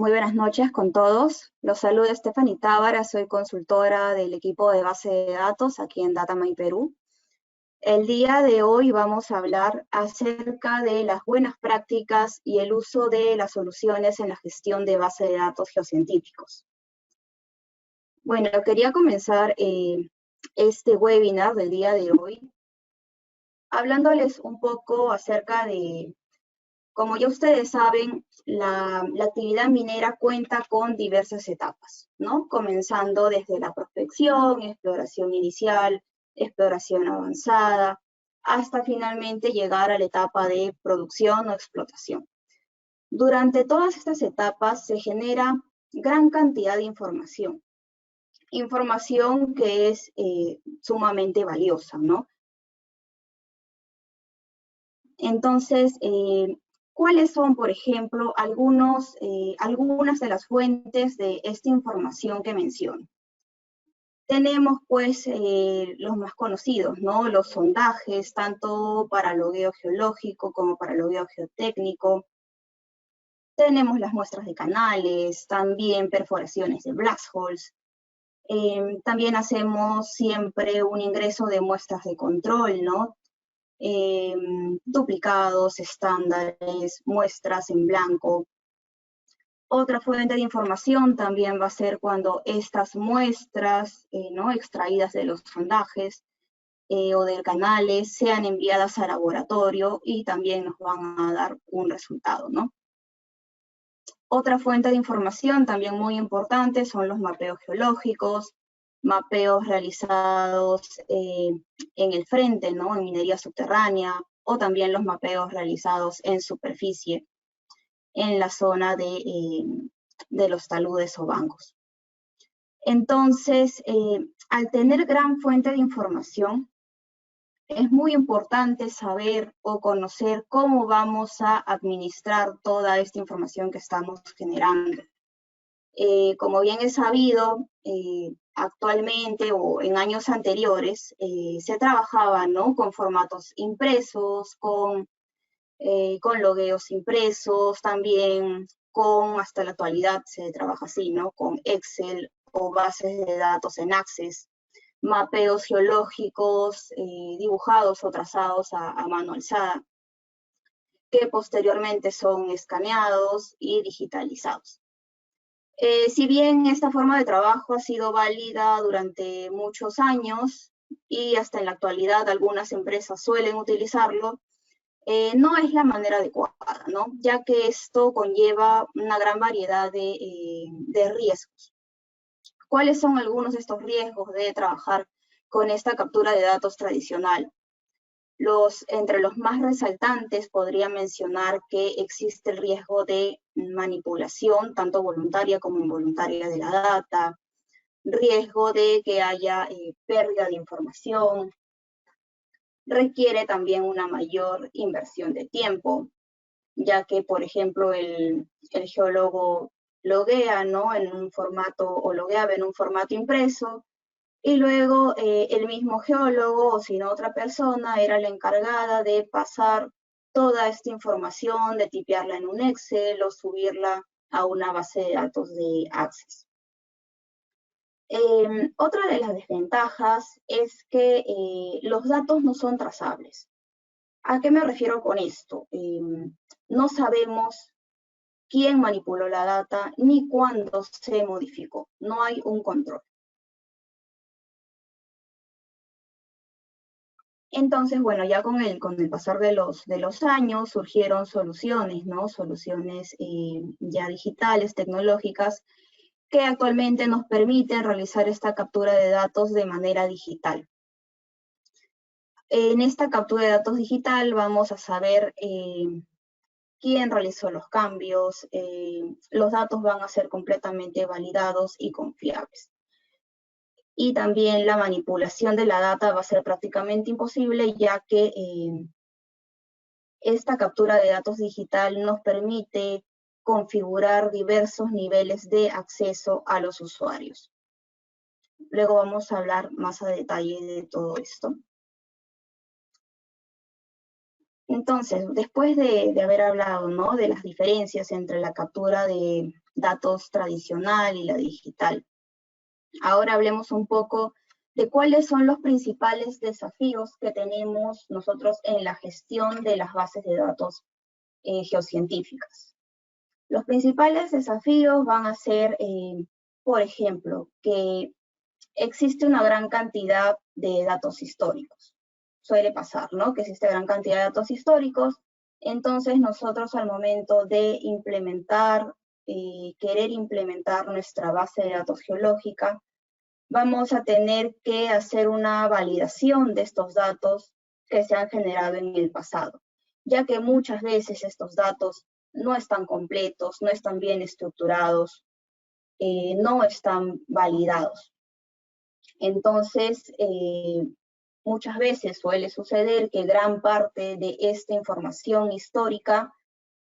Muy buenas noches con todos. Los saluda Stephanie Tábara, soy consultora del equipo de base de datos aquí en DataMine Perú. El día de hoy vamos a hablar acerca de las buenas prácticas y el uso de las soluciones en la gestión de base de datos geocientíficos. Bueno, quería comenzar este webinar del día de hoy hablándoles un poco acerca de, como ya ustedes saben, la actividad minera cuenta con diversas etapas, ¿no? Comenzando desde la prospección, exploración inicial, exploración avanzada, hasta finalmente llegar a la etapa de producción o explotación. Durante todas estas etapas se genera gran cantidad de información que es sumamente valiosa, ¿no? Entonces, ¿cuáles son, por ejemplo, algunas de las fuentes de esta información que menciono? Tenemos, pues, los más conocidos, ¿no? Los sondajes, tanto para logueo geológico como para logueo geotécnico. Tenemos las muestras de canales, también perforaciones de blast holes. También hacemos siempre un ingreso de muestras de control, ¿no? Duplicados, estándares, muestras en blanco. Otra fuente de información también va a ser cuando estas muestras ¿no? extraídas de los sondajes o de canales sean enviadas al laboratorio y también nos van a dar un resultado, ¿no? Otra fuente de información también muy importante son los mapeos geológicos, mapeos realizados en el frente, ¿no? En minería subterránea, o también los mapeos realizados en superficie, en la zona de los taludes o bancos. Entonces, al tener gran fuente de información, es muy importante saber o conocer cómo vamos a administrar toda esta información que estamos generando. Como bien es sabido, actualmente o en años anteriores se trabajaba, ¿no? Con formatos impresos, con logueos impresos, también hasta la actualidad se trabaja así, ¿no? Con Excel o bases de datos en Access, mapeos geológicos dibujados o trazados a mano alzada, que posteriormente son escaneados y digitalizados. Si bien esta forma de trabajo ha sido válida durante muchos años y hasta en la actualidad algunas empresas suelen utilizarlo, no es la manera adecuada, ¿no? Ya que esto conlleva una gran variedad de riesgos. ¿Cuáles son algunos de estos riesgos de trabajar con esta captura de datos tradicional? Entre los más resaltantes podría mencionar que existe el riesgo de manipulación, tanto voluntaria como involuntaria de la data, riesgo de que haya pérdida de información, requiere también una mayor inversión de tiempo, ya que, por ejemplo, el geólogo loguea, ¿no? en un formato, o logueaba en un formato impreso, y luego el mismo geólogo, o si no otra persona, era la encargada de pasar toda esta información, de tipearla en un Excel o subirla a una base de datos de Access. Otra de las desventajas es que los datos no son trazables. ¿A qué me refiero con esto? No sabemos quién manipuló la data ni cuándo se modificó. No hay un control. Entonces, bueno, ya con el pasar de los años surgieron soluciones, ¿no? Soluciones ya digitales, tecnológicas, que actualmente nos permiten realizar esta captura de datos de manera digital. En esta captura de datos digital vamos a saber quién realizó los cambios, los datos van a ser completamente validados y confiables. Y también la manipulación de la data va a ser prácticamente imposible, ya que esta captura de datos digital nos permite configurar diversos niveles de acceso a los usuarios. Luego vamos a hablar más a detalle de todo esto. Entonces, después de haber hablado, ¿no? de las diferencias entre la captura de datos tradicional y la digital. Ahora hablemos un poco de cuáles son los principales desafíos que tenemos nosotros en la gestión de las bases de datos geocientíficas. Los principales desafíos van a ser, por ejemplo, que existe una gran cantidad de datos históricos. Suele pasar, ¿no? Que existe gran cantidad de datos históricos. Entonces, nosotros al momento de implementar, querer implementar nuestra base de datos geológica, vamos a tener que hacer una validación de estos datos que se han generado en el pasado, ya que muchas veces estos datos no están completos, no están bien estructurados, no están validados. Entonces, muchas veces suele suceder que gran parte de esta información histórica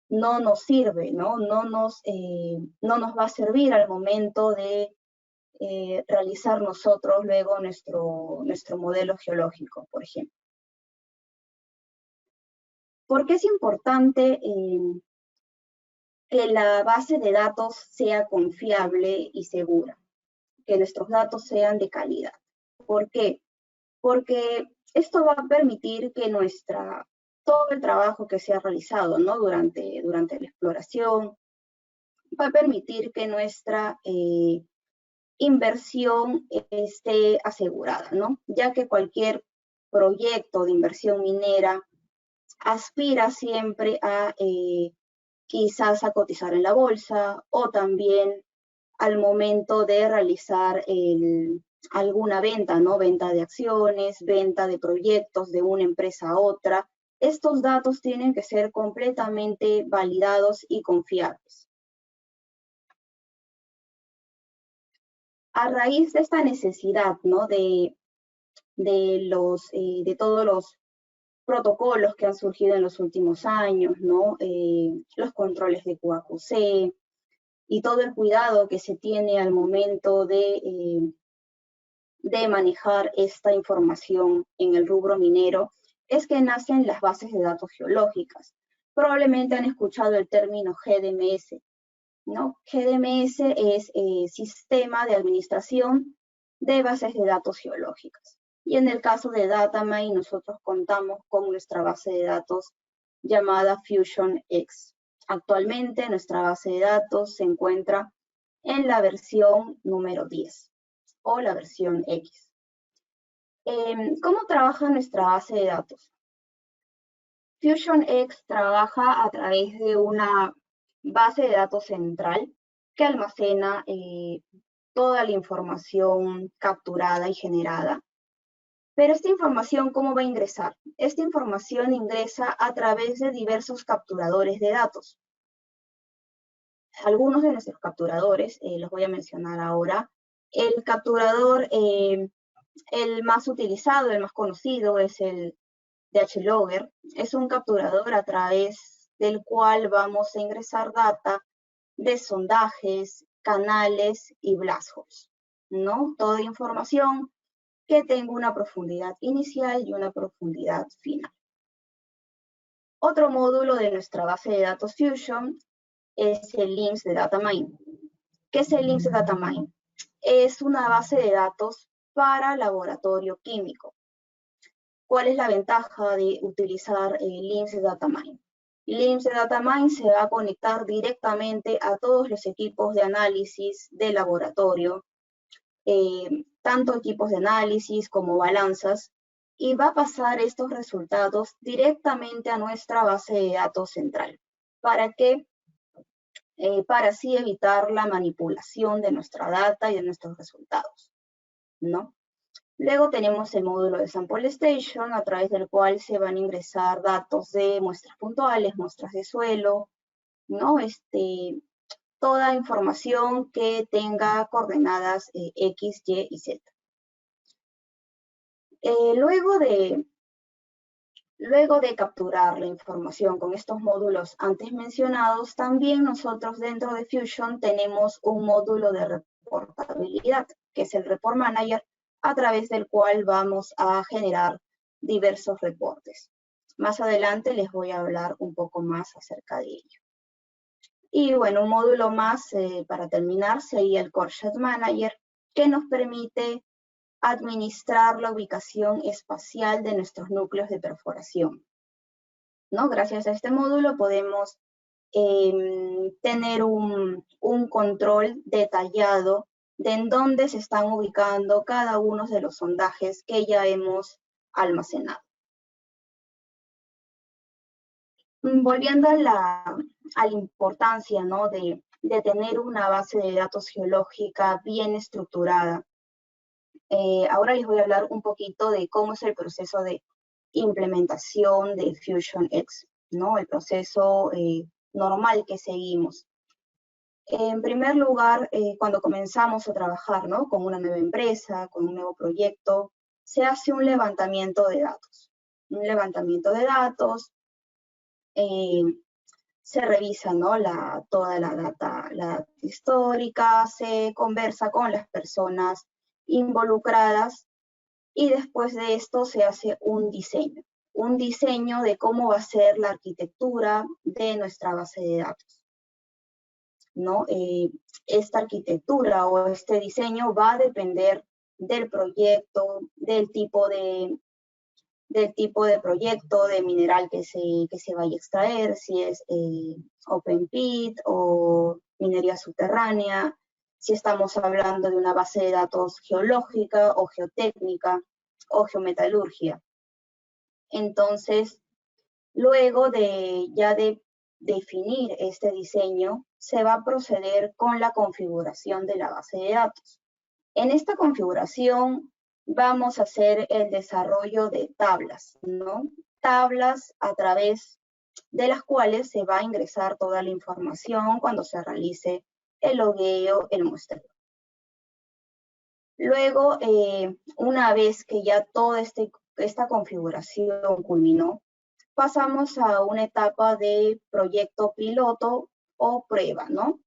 no nos sirve, ¿no? No nos va a servir al momento de realizar nosotros luego nuestro modelo geológico, por ejemplo. ¿Por qué es importante que la base de datos sea confiable y segura? Que nuestros datos sean de calidad. ¿Por qué? Porque esto va a permitir que todo el trabajo que se ha realizado, ¿no? durante la exploración, va a permitir que nuestra inversión esté asegurada, ¿no? Ya que cualquier proyecto de inversión minera aspira siempre a quizás a cotizar en la bolsa o también al momento de realizar alguna venta, ¿no? Venta de acciones, venta de proyectos de una empresa a otra. Estos datos tienen que ser completamente validados y confiables. A raíz de esta necesidad, ¿no? de todos los protocolos que han surgido en los últimos años, ¿no? Los controles de QA/QC y todo el cuidado que se tiene al momento de manejar esta información en el rubro minero, es que nacen las bases de datos geológicas. Probablemente han escuchado el término GDMS, ¿no? GDMS es Sistema de Administración de Bases de Datos Geológicas. Y en el caso de Datamine, nosotros contamos con nuestra base de datos llamada FusionX. Actualmente nuestra base de datos se encuentra en la versión número 10 o la versión X. ¿Cómo trabaja nuestra base de datos? FusionX trabaja a través de una base de datos central que almacena toda la información capturada y generada. Pero esta información, ¿cómo va a ingresar? Esta información ingresa a través de diversos capturadores de datos. Algunos de nuestros capturadores, los voy a mencionar ahora. El capturador, el más utilizado, el más conocido, es el DHLogger. Es un capturador a través del cual vamos a ingresar data de sondajes, canales y blast holes, ¿no? Toda información que tenga una profundidad inicial y una profundidad final. Otro módulo de nuestra base de datos Fusion es el LIMS de Datamine. ¿Qué es el LIMS de Datamine? Es una base de datos para laboratorio químico. ¿Cuál es la ventaja de utilizar el LIMS de Datamine? LIMS de Datamine se va a conectar directamente a todos los equipos de análisis de laboratorio, tanto equipos de análisis como balanzas, y va a pasar estos resultados directamente a nuestra base de datos central. ¿Para qué? Para así evitar la manipulación de nuestra data y de nuestros resultados, ¿no? Luego tenemos el módulo de Sample Station, a través del cual se van a ingresar datos de muestras puntuales, muestras de suelo, ¿no? Toda información que tenga coordenadas X, Y y Z. Luego de capturar la información con estos módulos antes mencionados, también nosotros dentro de Fusion tenemos un módulo de reportabilidad, que es el Report Manager, a través del cual vamos a generar diversos reportes. Más adelante les voy a hablar un poco más acerca de ello. Y bueno, un módulo más para terminar sería el Core Chat Manager, que nos permite administrar la ubicación espacial de nuestros núcleos de perforación, ¿no? Gracias a este módulo podemos tener un control detallado de en dónde se están ubicando cada uno de los sondajes que ya hemos almacenado. Volviendo a la importancia, ¿no?, de tener una base de datos geológica bien estructurada. Ahora les voy a hablar un poquito de cómo es el proceso de implementación de FusionX, ¿no? El proceso normal que seguimos. En primer lugar, cuando comenzamos a trabajar, ¿no?, con una nueva empresa, con un nuevo proyecto, se hace un levantamiento de datos. Un levantamiento de datos, se revisa, ¿no?, toda la data histórica, se conversa con las personas involucradas y después de esto se hace un diseño de cómo va a ser la arquitectura de nuestra base de datos, ¿no? Esta arquitectura o este diseño va a depender del proyecto, del tipo de proyecto, de mineral que se vaya a extraer, si es open pit o minería subterránea, si estamos hablando de una base de datos geológica o geotécnica o geometalurgia. Entonces, luego de definir este diseño, se va a proceder con la configuración de la base de datos. En esta configuración vamos a hacer el desarrollo de tablas, ¿no? Tablas a través de las cuales se va a ingresar toda la información cuando se realice el logueo, el muestreo. Luego, una vez que ya toda esta configuración culminó, pasamos a una etapa de proyecto piloto o prueba, ¿no?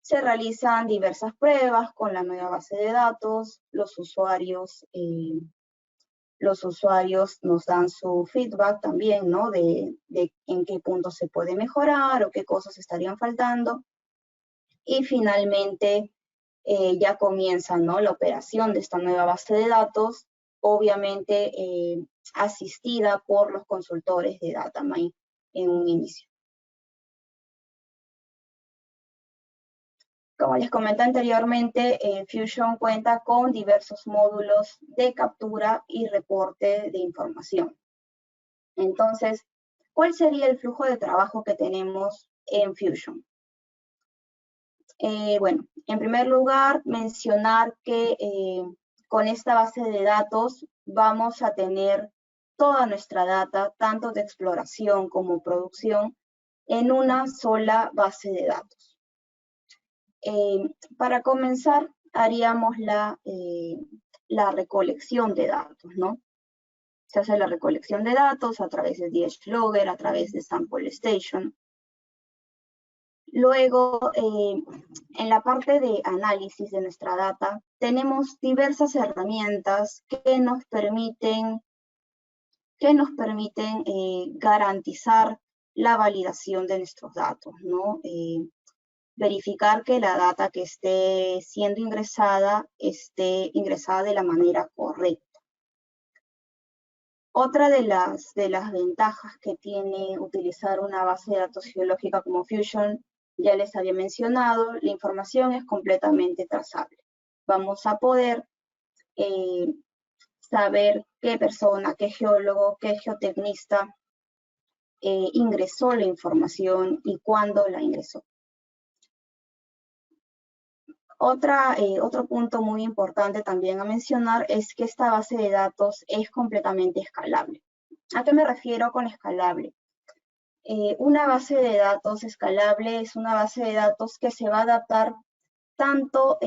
Se realizan diversas pruebas con la nueva base de datos, los usuarios nos dan su feedback también, ¿no?, de en qué punto se puede mejorar o qué cosas estarían faltando. Y finalmente ya comienza, ¿no?, la operación de esta nueva base de datos, obviamente asistida por los consultores de Datamine en un inicio. Como les comenté anteriormente, Fusion cuenta con diversos módulos de captura y reporte de información. Entonces, ¿cuál sería el flujo de trabajo que tenemos en Fusion? Bueno, en primer lugar, mencionar que con esta base de datos vamos a tener toda nuestra data, tanto de exploración como producción, en una sola base de datos. Para comenzar, haríamos la recolección de datos, ¿no? Se hace la recolección de datos a través de DHLogger, a través de Sample Station. Luego, en la parte de análisis de nuestra data, tenemos diversas herramientas que nos permiten garantizar la validación de nuestros datos, ¿no? Verificar que la data que esté siendo ingresada esté ingresada de la manera correcta. Otra de las ventajas que tiene utilizar una base de datos geológica como Fusion, ya les había mencionado, la información es completamente trazable. Vamos a poder saber qué persona, qué geólogo, qué geotecnista ingresó la información y cuándo la ingresó. Otro punto muy importante también a mencionar es que esta base de datos es completamente escalable. ¿A qué me refiero con escalable? Una base de datos escalable es una base de datos que se va a adaptar tanto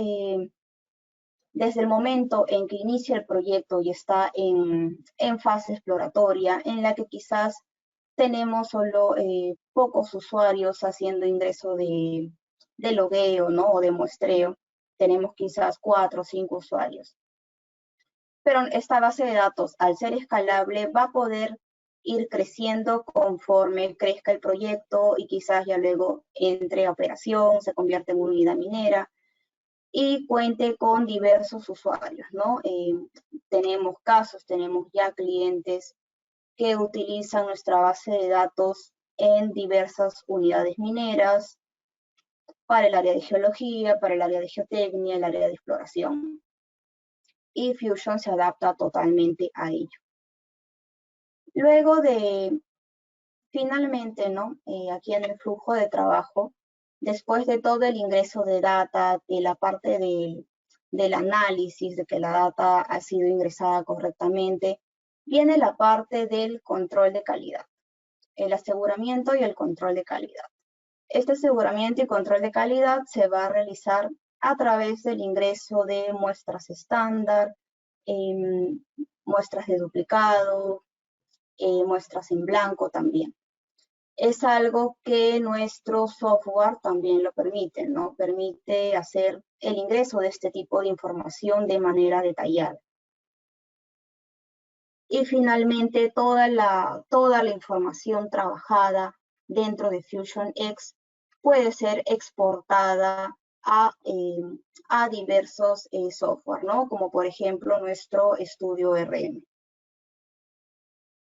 desde el momento en que inicia el proyecto y está en fase exploratoria, en la que quizás tenemos solo pocos usuarios haciendo ingreso de logueo, ¿no?, o de muestreo. Tenemos quizás 4 o 5 usuarios. Pero esta base de datos, al ser escalable, va a poder ir creciendo conforme crezca el proyecto y quizás ya luego entre a operación, se convierte en una unidad minera y cuente con diversos usuarios, ¿no? Tenemos casos, tenemos ya clientes que utilizan nuestra base de datos en diversas unidades mineras para el área de geología, para el área de geotecnia, el área de exploración. Y Fusion se adapta totalmente a ello. Luego de, finalmente, ¿no? Aquí en el flujo de trabajo, después de todo el ingreso de data, de la parte del análisis, de que la data ha sido ingresada correctamente, viene la parte del control de calidad, el aseguramiento y el control de calidad. Este aseguramiento y control de calidad se va a realizar a través del ingreso de muestras estándar, muestras de duplicado, muestras en blanco también. Es algo que nuestro software también lo permite, ¿no? Permite hacer el ingreso de este tipo de información de manera detallada. Y finalmente, toda la información trabajada dentro de FusionX puede ser exportada a diversos software, ¿no? Como por ejemplo nuestro estudio RM,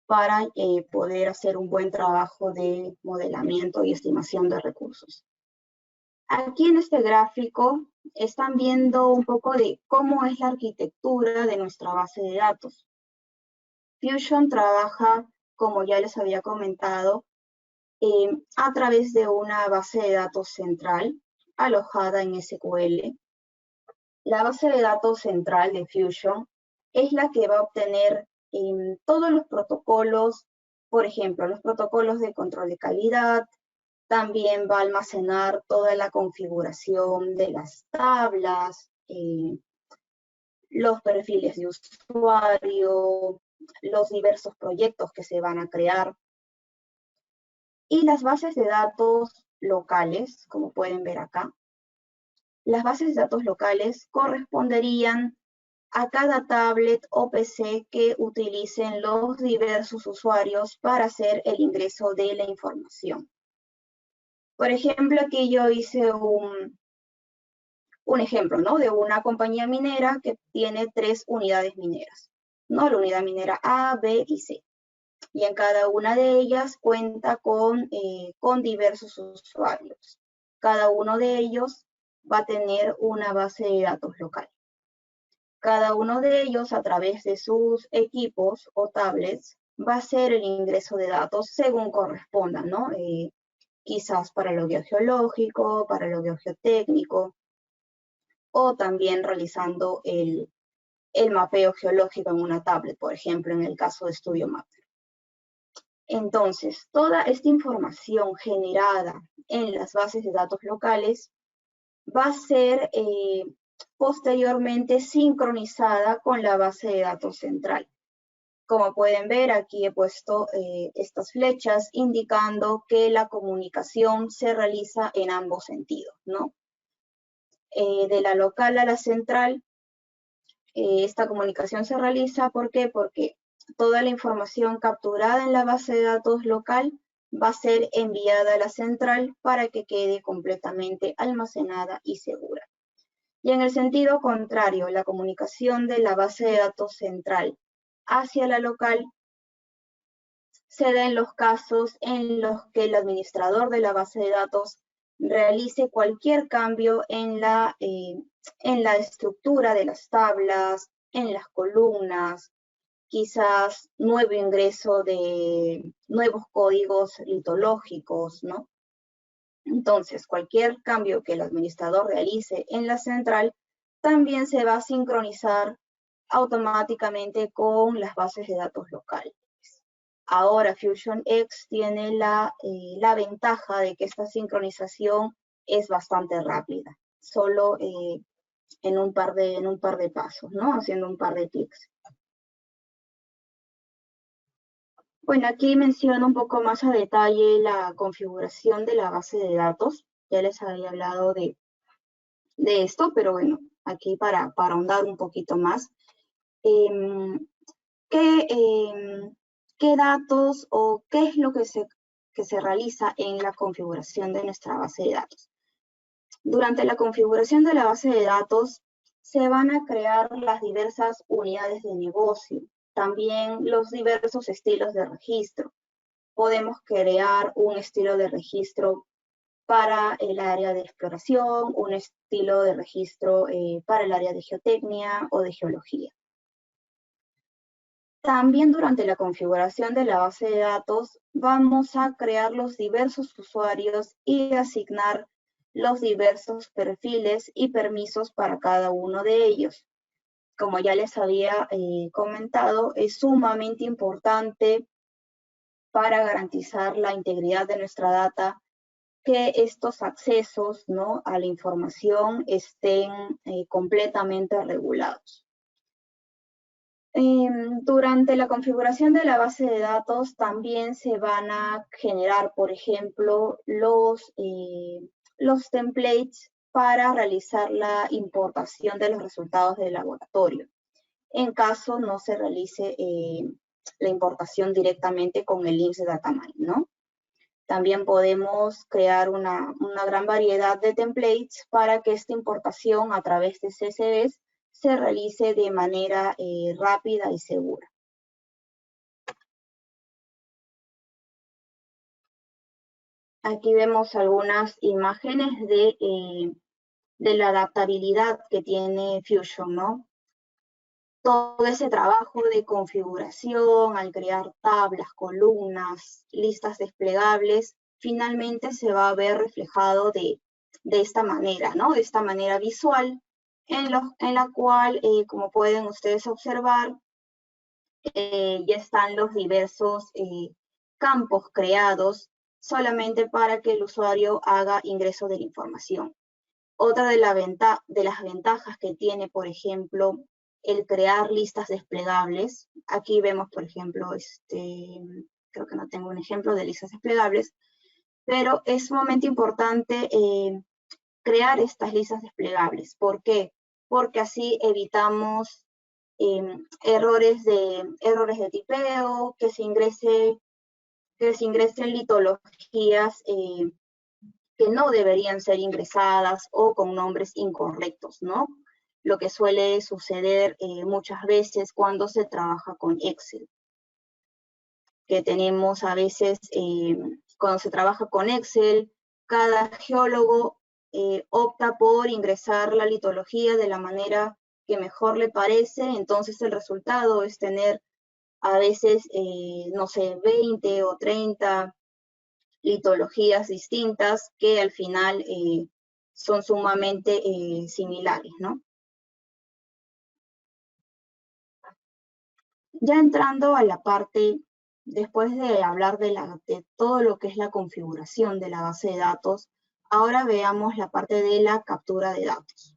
para poder hacer un buen trabajo de modelamiento y estimación de recursos. Aquí en este gráfico están viendo un poco de cómo es la arquitectura de nuestra base de datos. Fusion trabaja, como ya les había comentado, a través de una base de datos central alojada en SQL. La base de datos central de Fusion es la que va a obtener todos los protocolos, por ejemplo, los protocolos de control de calidad. También va a almacenar toda la configuración de las tablas, los perfiles de usuario, los diversos proyectos que se van a crear. Y las bases de datos locales, como pueden ver acá, las bases de datos locales corresponderían a cada tablet o PC que utilicen los diversos usuarios para hacer el ingreso de la información. Por ejemplo, aquí yo hice un ejemplo, ¿no? De una compañía minera que tiene 3 unidades mineras, ¿no? La unidad minera A, B y C. Y en cada una de ellas cuenta con diversos usuarios. Cada uno de ellos va a tener una base de datos local. Cada uno de ellos, a través de sus equipos o tablets, va a hacer el ingreso de datos según corresponda, ¿no? Quizás para lo geológico, para lo geotécnico, o también realizando el mapeo geológico en una tablet, por ejemplo, en el caso de StudioMapper. Entonces, toda esta información generada en las bases de datos locales va a ser posteriormente sincronizada con la base de datos central. Como pueden ver, aquí he puesto estas flechas indicando que la comunicación se realiza en ambos sentidos, ¿no? De la local a la central, esta comunicación se realiza, ¿por qué? Porque toda la información capturada en la base de datos local va a ser enviada a la central para que quede completamente almacenada y segura. Y en el sentido contrario, la comunicación de la base de datos central hacia la local se da en los casos en los que el administrador de la base de datos realice cualquier cambio en la estructura de las tablas, en las columnas, quizás nuevo ingreso de nuevos códigos litológicos, ¿no? Entonces, cualquier cambio que el administrador realice en la central también se va a sincronizar automáticamente con las bases de datos locales. Ahora FusionX tiene la ventaja de que esta sincronización es bastante rápida, solo en un par de pasos, ¿no? Haciendo un par de clics. Bueno, aquí menciono un poco más a detalle la configuración de la base de datos. Ya les había hablado de esto, pero bueno, aquí para ahondar un poquito más. ¿Qué qué datos o qué es lo que se realiza en la configuración de nuestra base de datos. Durante la configuración de la base de datos, se van a crear las diversas unidades de negocio, también los diversos estilos de registro. Podemos crear un estilo de registro para el área de exploración, un estilo de registro para el área de geotecnia o de geología. También durante la configuración de la base de datos vamos a crear los diversos usuarios y asignar los diversos perfiles y permisos para cada uno de ellos. Como ya les había comentado, es sumamente importante para garantizar la integridad de nuestra data que estos accesos, ¿no?, a la información estén completamente regulados. Durante la configuración de la base de datos también se van a generar, por ejemplo, los templates para realizar la importación de los resultados del laboratorio, en caso no se realice la importación directamente con el INSS Datamine, ¿no? También podemos crear una gran variedad de templates para que esta importación a través de CSVs se realice de manera rápida y segura. Aquí vemos algunas imágenes de la adaptabilidad que tiene Fusion, ¿no? Todo ese trabajo de configuración al crear tablas, columnas, listas desplegables, finalmente se va a ver reflejado de esta manera, ¿no? De esta manera visual, en la cual, como pueden ustedes observar, ya están los diversos campos creados solamente para que el usuario haga ingreso de la información. Otra de las ventajas que tiene, por ejemplo, el crear listas desplegables. Aquí vemos, por ejemplo, creo que no tengo un ejemplo de listas desplegables, pero es sumamente importante crear estas listas desplegables. ¿Por qué? Porque así evitamos errores de tipeo, que se ingresen litologías que no deberían ser ingresadas o con nombres incorrectos, ¿no? Lo que suele suceder muchas veces cuando se trabaja con Excel. Que tenemos a veces, cuando se trabaja con Excel, cada geólogo opta por ingresar la litología de la manera que mejor le parece, entonces el resultado es tener a veces, no sé, 20 o 30 litologías distintas que al final son sumamente similares, ¿no? Ya entrando a la parte, después de hablar de todo lo que es la configuración de la base de datos, ahora veamos la parte de la captura de datos.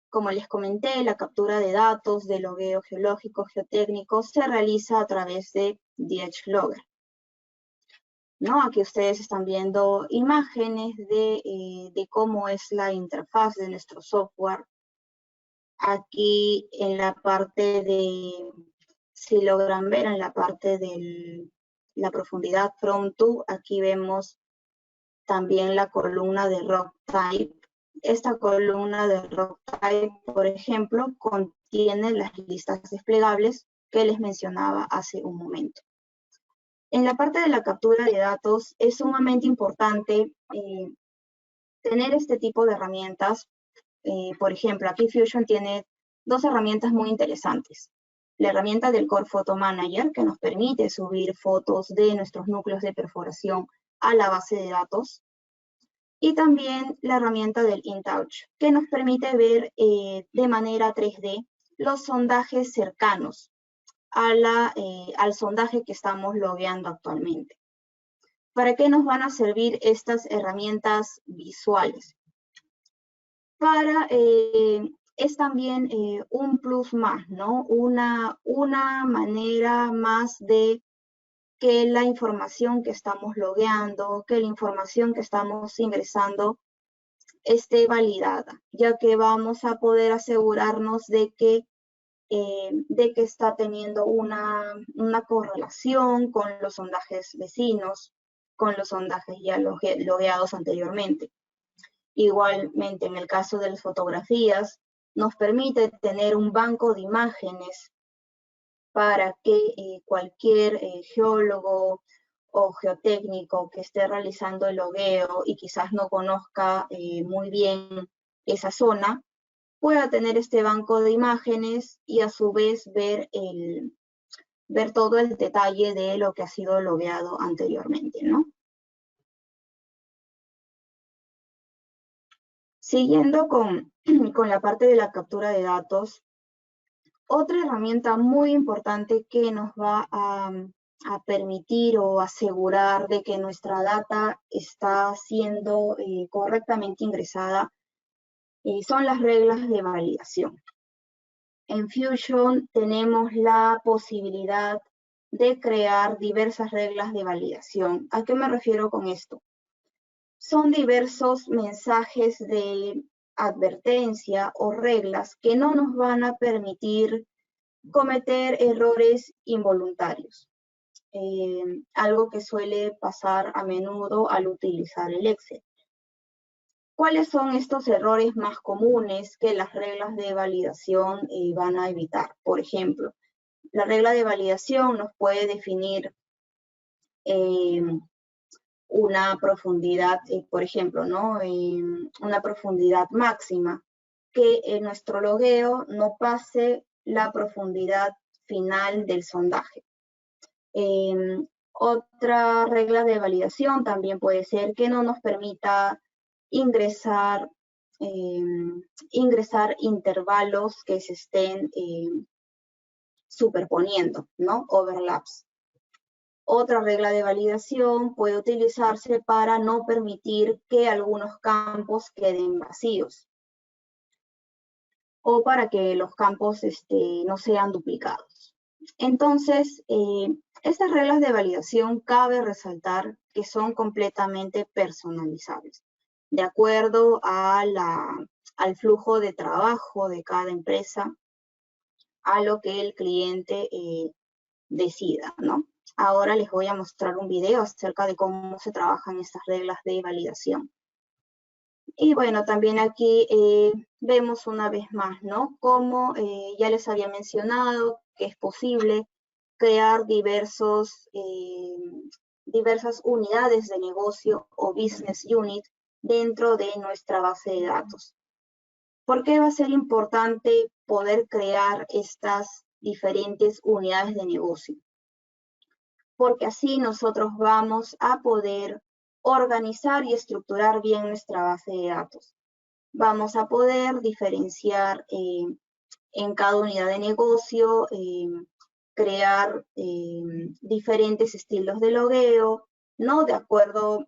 Como les comenté, la captura de datos de logueo geológico, geotécnico, se realiza a través de DHLogger. ¿No? Aquí ustedes están viendo imágenes de cómo es la interfaz de nuestro software. Aquí en la parte de, si logran ver en la parte de la profundidad from to, aquí vemos también la columna de rock type. Esta columna de rock type, por ejemplo, contiene las listas desplegables que les mencionaba hace un momento. En la parte de la captura de datos es sumamente importante tener este tipo de herramientas. Por ejemplo, aquí Fusion tiene dos herramientas muy interesantes. La herramienta del Core Photo Manager, que nos permite subir fotos de nuestros núcleos de perforación a la base de datos. Y también la herramienta del InTouch, que nos permite ver de manera 3D los sondajes cercanos al sondaje que estamos logueando actualmente. ¿Para qué nos van a servir estas herramientas visuales? Es también un plus más, ¿no? Una manera más de que la información que estamos logueando, que la información que estamos ingresando esté validada, ya que vamos a poder asegurarnos de que de que está teniendo una correlación con los sondajes vecinos, con los sondajes ya logueados anteriormente. Igualmente, en el caso de las fotografías, nos permite tener un banco de imágenes para que cualquier geólogo o geotécnico que esté realizando el logueo y quizás no conozca muy bien esa zona, pueda tener este banco de imágenes y a su vez ver todo el detalle de lo que ha sido logueado anteriormente, ¿no? Siguiendo con la parte de la captura de datos, otra herramienta muy importante que nos va a permitir o asegurar de que nuestra data está siendo correctamente ingresada son las reglas de validación. En Fusion tenemos la posibilidad de crear diversas reglas de validación. ¿A qué me refiero con esto? Son diversos mensajes de advertencia o reglas que no nos van a permitir cometer errores involuntarios, algo que suele pasar a menudo al utilizar el Excel. ¿Cuáles son estos errores más comunes que las reglas de validación van a evitar? Por ejemplo, la regla de validación nos puede definir una profundidad, por ejemplo, ¿no? Una profundidad máxima, que en nuestro logueo no pase la profundidad final del sondaje. Otra regla de validación también puede ser que no nos permita ingresar intervalos que se estén superponiendo, ¿no? Overlaps. Otra regla de validación puede utilizarse para no permitir que algunos campos queden vacíos o para que los campos no sean duplicados. Entonces, estas reglas de validación cabe resaltar que son completamente personalizables, de acuerdo al flujo de trabajo de cada empresa, a lo que el cliente decida, ¿no? Ahora les voy a mostrar un video acerca de cómo se trabajan estas reglas de validación. Y bueno, también aquí vemos una vez más, ¿no? Como ya les había mencionado que es posible crear diversas unidades de negocio o business unit dentro de nuestra base de datos. ¿Por qué va a ser importante poder crear estas diferentes unidades de negocio? Porque así nosotros vamos a poder organizar y estructurar bien nuestra base de datos. Vamos a poder diferenciar en cada unidad de negocio, crear diferentes estilos de logueo, ¿no? De acuerdo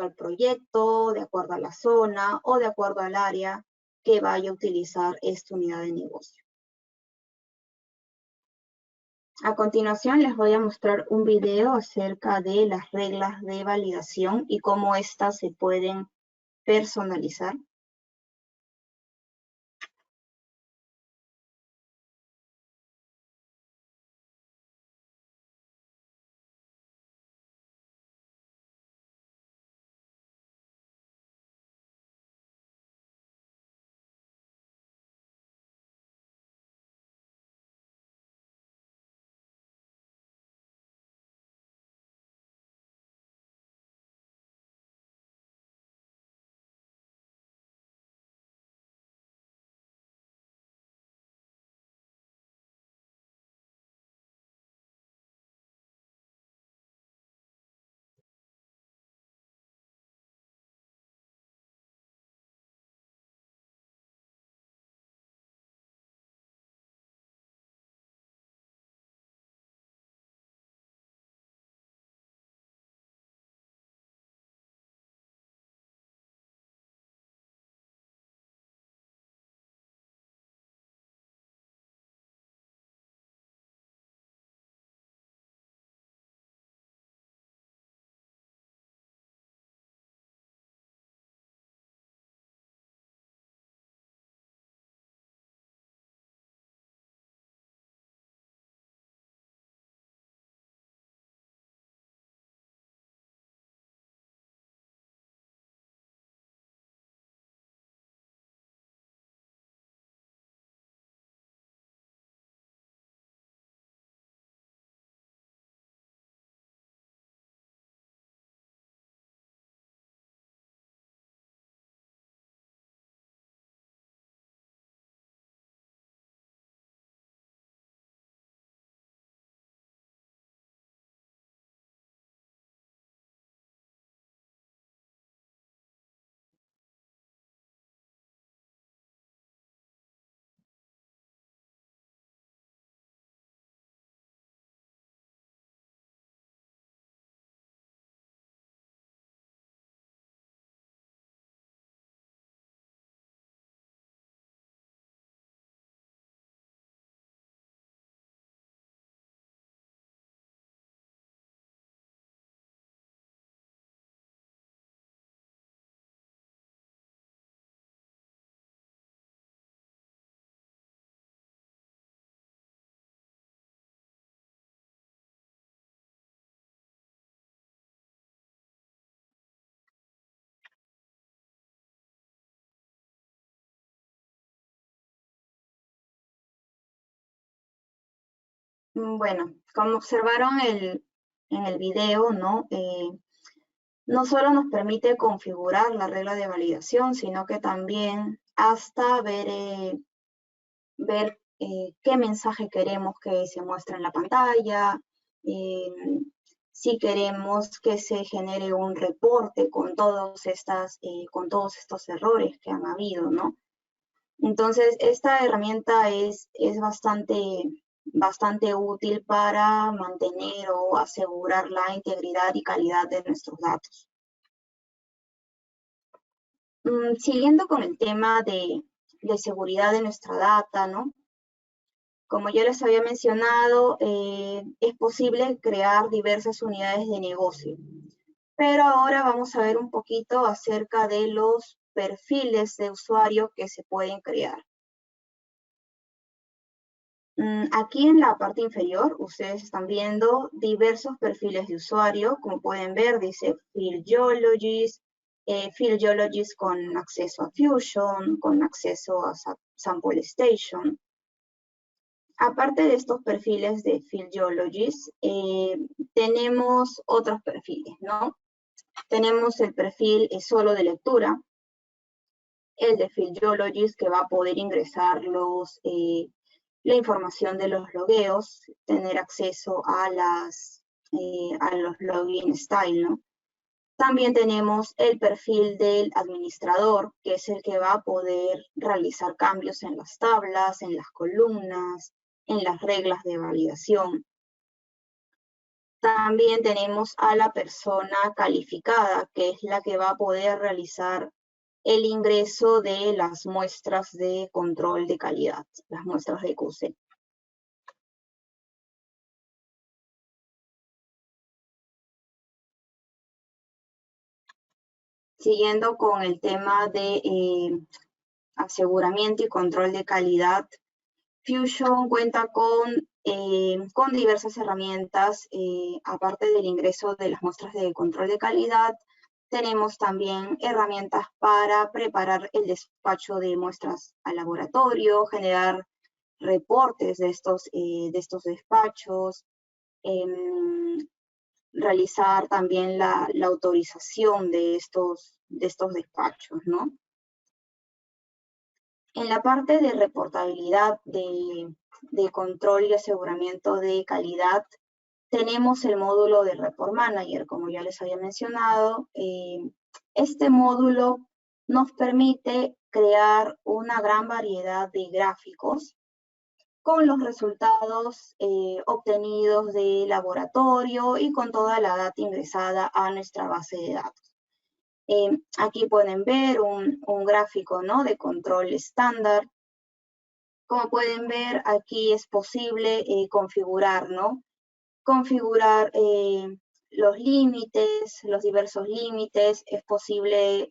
al proyecto, de acuerdo a la zona o de acuerdo al área que vaya a utilizar esta unidad de negocio. A continuación les voy a mostrar un video acerca de las reglas de validación y cómo éstas se pueden personalizar. Bueno, como observaron en el video, ¿no? No solo nos permite configurar la regla de validación, sino que también hasta ver qué mensaje queremos que se muestre en la pantalla, si queremos que se genere un reporte con con todos estos errores que han habido, ¿no? Entonces, esta herramienta es bastante útil para mantener o asegurar la integridad y calidad de nuestros datos. Siguiendo con el tema de seguridad de nuestra data, ¿no? Como yo les había mencionado, es posible crear diversas unidades de negocio. Pero ahora vamos a ver un poquito acerca de los perfiles de usuario que se pueden crear. Aquí en la parte inferior, ustedes están viendo diversos perfiles de usuario. Como pueden ver, dice Field Geologist con acceso a Fusion, con acceso a Sample Station. Aparte de estos perfiles de Field Geologist, tenemos otros perfiles, ¿no? Tenemos el perfil solo de lectura, el de Field Geologist, que va a poder ingresar la información de los logueos, tener acceso a los login style, ¿no? También tenemos el perfil del administrador, que es el que va a poder realizar cambios en las tablas, en las columnas, en las reglas de validación. También tenemos a la persona calificada, que es la que va a poder realizar el ingreso de las muestras de control de calidad, las muestras de QC. Siguiendo con el tema de aseguramiento y control de calidad, Fusion cuenta con diversas herramientas, aparte del ingreso de las muestras de control de calidad. Tenemos también herramientas para preparar el despacho de muestras al laboratorio, generar reportes de estos despachos, realizar también la autorización de estos despachos, ¿no? En la parte de reportabilidad de control y aseguramiento de calidad, tenemos el módulo de Report Manager, como ya les había mencionado. Este módulo nos permite crear una gran variedad de gráficos con los resultados obtenidos de laboratorio y con toda la data ingresada a nuestra base de datos. Aquí pueden ver un gráfico, ¿no?, de control estándar. Como pueden ver, aquí es posible configurar, ¿no? Configurar los límites, los diversos límites. Es posible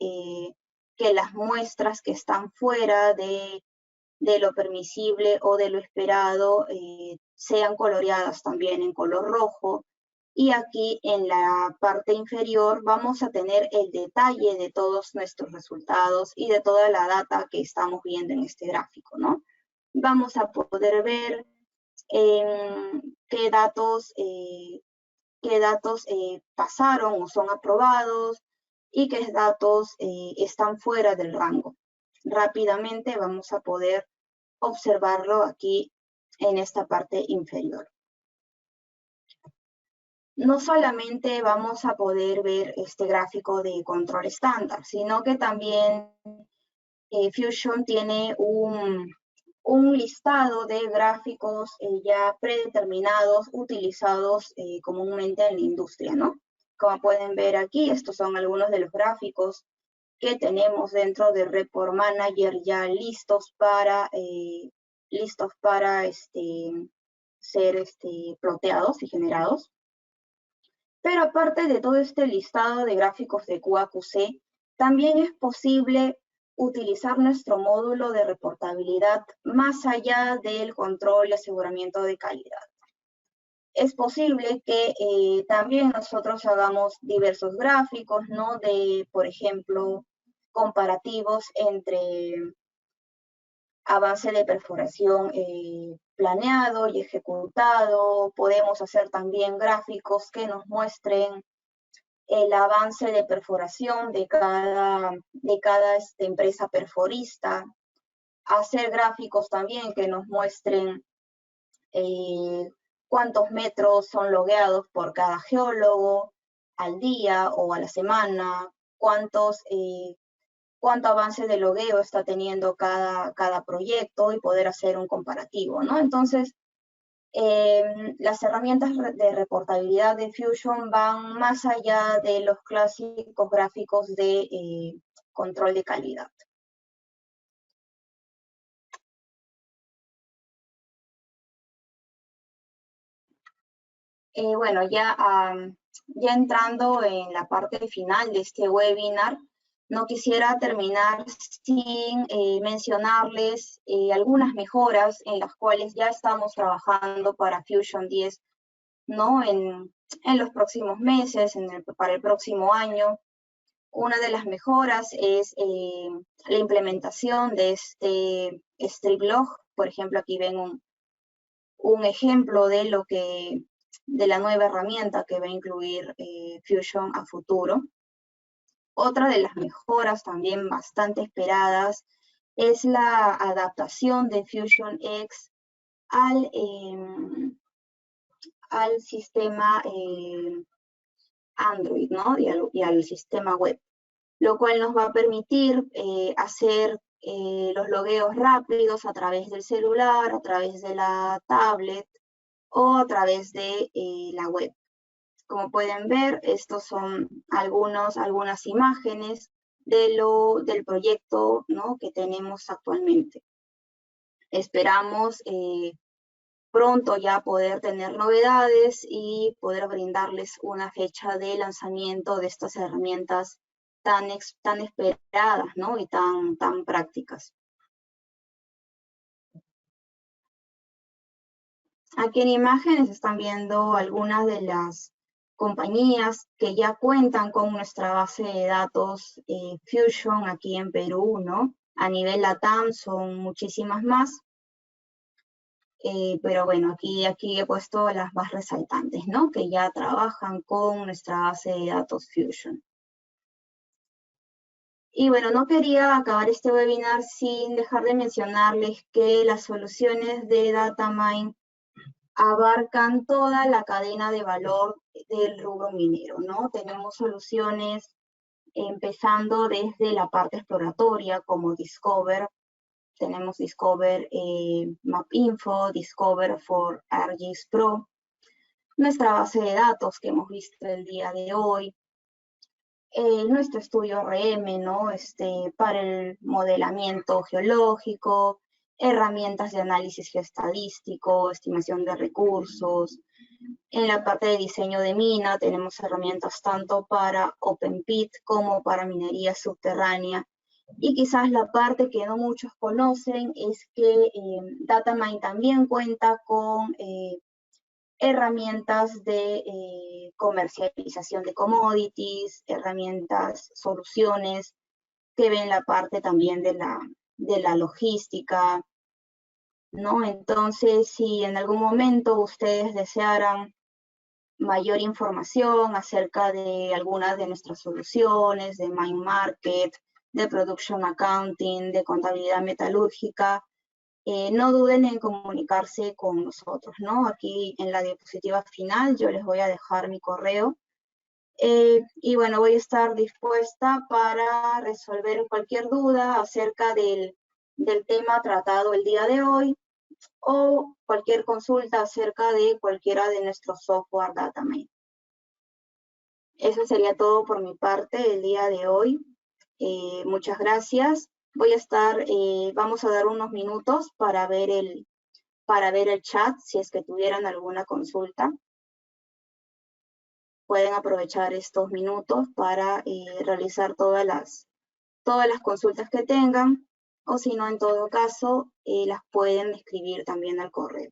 que las muestras que están fuera de lo permisible o de lo esperado sean coloreadas también en color rojo. Y aquí en la parte inferior vamos a tener el detalle de todos nuestros resultados y de toda la data que estamos viendo en este gráfico, ¿no? Vamos a poder ver qué datos pasaron o son aprobados y qué datos están fuera del rango. Rápidamente vamos a poder observarlo aquí en esta parte inferior. No solamente vamos a poder ver este gráfico de control estándar, sino que también Fusion tiene un listado de gráficos ya predeterminados, utilizados comúnmente en la industria, ¿no? Como pueden ver aquí, estos son algunos de los gráficos que tenemos dentro de Report Manager ya listos para ser ploteados y generados. Pero aparte de todo este listado de gráficos de QA/QC, también es posible utilizar nuestro módulo de reportabilidad más allá del control y aseguramiento de calidad. Es posible que también nosotros hagamos diversos gráficos, ¿no? De, por ejemplo, comparativos entre avance de perforación planeado y ejecutado. Podemos hacer también gráficos que nos muestren el avance de perforación de cada empresa perforista. Hacer gráficos también que nos muestren cuántos metros son logueados por cada geólogo al día o a la semana, cuánto avance de logueo está teniendo cada proyecto y poder hacer un comparativo, ¿no? Entonces, las herramientas de reportabilidad de Fusion van más allá de los clásicos gráficos de control de calidad. Bueno, ya entrando en la parte final de este webinar, no quisiera terminar sin mencionarles algunas mejoras en las cuales ya estamos trabajando para Fusion 10, ¿no? En los próximos meses, para el próximo año. Una de las mejoras es la implementación de este log. Por ejemplo, aquí ven un ejemplo de la nueva herramienta que va a incluir Fusion a futuro. Otra de las mejoras también bastante esperadas es la adaptación de Fusion X al sistema Android, ¿no? Y al sistema web, lo cual nos va a permitir hacer los logueos rápidos a través del celular, a través de la tablet o a través de la web. Como pueden ver, estos son algunas imágenes del proyecto, ¿no?, que tenemos actualmente. Esperamos pronto ya poder tener novedades y poder brindarles una fecha de lanzamiento de estas herramientas tan esperadas, ¿no?, y tan prácticas. Aquí en imágenes están viendo algunas de las compañías que ya cuentan con nuestra base de datos Fusion aquí en Perú, ¿no? A nivel LATAM son muchísimas más, pero bueno, aquí he puesto las más resaltantes, ¿no? Que ya trabajan con nuestra base de datos Fusion. Y bueno, no quería acabar este webinar sin dejar de mencionarles que las soluciones de Datamine abarcan toda la cadena de valor del rubro minero, ¿no? Tenemos soluciones empezando desde la parte exploratoria como Discover. Tenemos Discover MapInfo, Discover for ArcGIS Pro, nuestra base de datos que hemos visto el día de hoy, nuestro estudio RM, ¿no? Para el modelamiento geológico, herramientas de análisis geoestadístico, estimación de recursos. En la parte de diseño de mina tenemos herramientas tanto para Open Pit como para minería subterránea. Y quizás la parte que no muchos conocen es que Datamine también cuenta con herramientas de comercialización de commodities, herramientas, soluciones que ven la parte también de la logística, ¿no? Entonces, si en algún momento ustedes desearan mayor información acerca de algunas de nuestras soluciones, de Mine Market, de Production Accounting, de contabilidad metalúrgica, no duden en comunicarse con nosotros, ¿no? Aquí en la diapositiva final yo les voy a dejar mi correo. Y bueno, voy a estar dispuesta para resolver cualquier duda acerca del tema tratado el día de hoy o cualquier consulta acerca de cualquiera de nuestros software Datamine. Eso sería todo por mi parte el día de hoy. Muchas gracias. Vamos a dar unos minutos para ver el chat, si es que tuvieran alguna consulta. Pueden aprovechar estos minutos para realizar todas las consultas que tengan, o si no, en todo caso, las pueden escribir también al correo.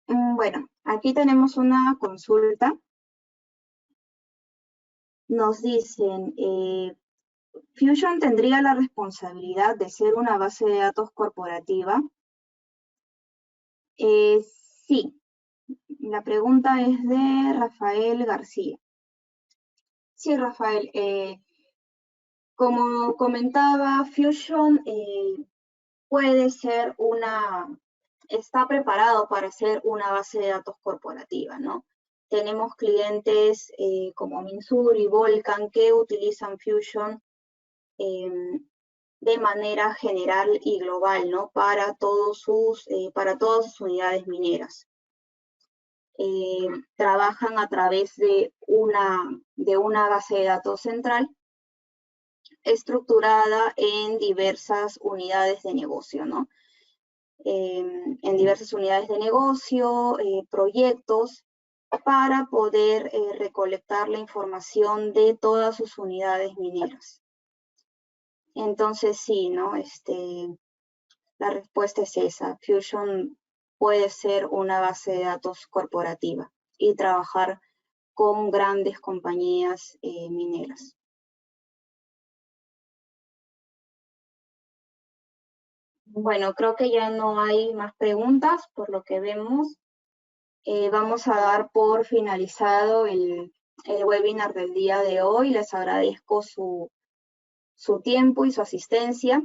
Bueno, aquí tenemos una consulta. Nos dicen, Fusion tendría la responsabilidad de ser una base de datos corporativa. Sí, la pregunta es de Rafael García. Sí, Rafael, como comentaba, Fusion puede ser está preparado para ser una base de datos corporativa, ¿no? Tenemos clientes como Minsur y Volcan que utilizan Fusion de manera general y global, ¿no? Para para todas sus unidades mineras. Trabajan a través de una base de datos central estructurada en diversas unidades de negocio, ¿no? En diversas unidades de negocio, proyectos, para poder recolectar la información de todas sus unidades mineras. Entonces, sí, ¿no? La respuesta es esa. Fusion puede ser una base de datos corporativa y trabajar con grandes compañías mineras. Bueno, creo que ya no hay más preguntas por lo que vemos. Vamos a dar por finalizado el webinar del día de hoy. Les agradezco su tiempo y su asistencia.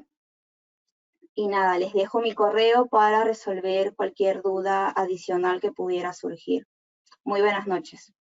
Y nada, les dejo mi correo para resolver cualquier duda adicional que pudiera surgir. Muy buenas noches.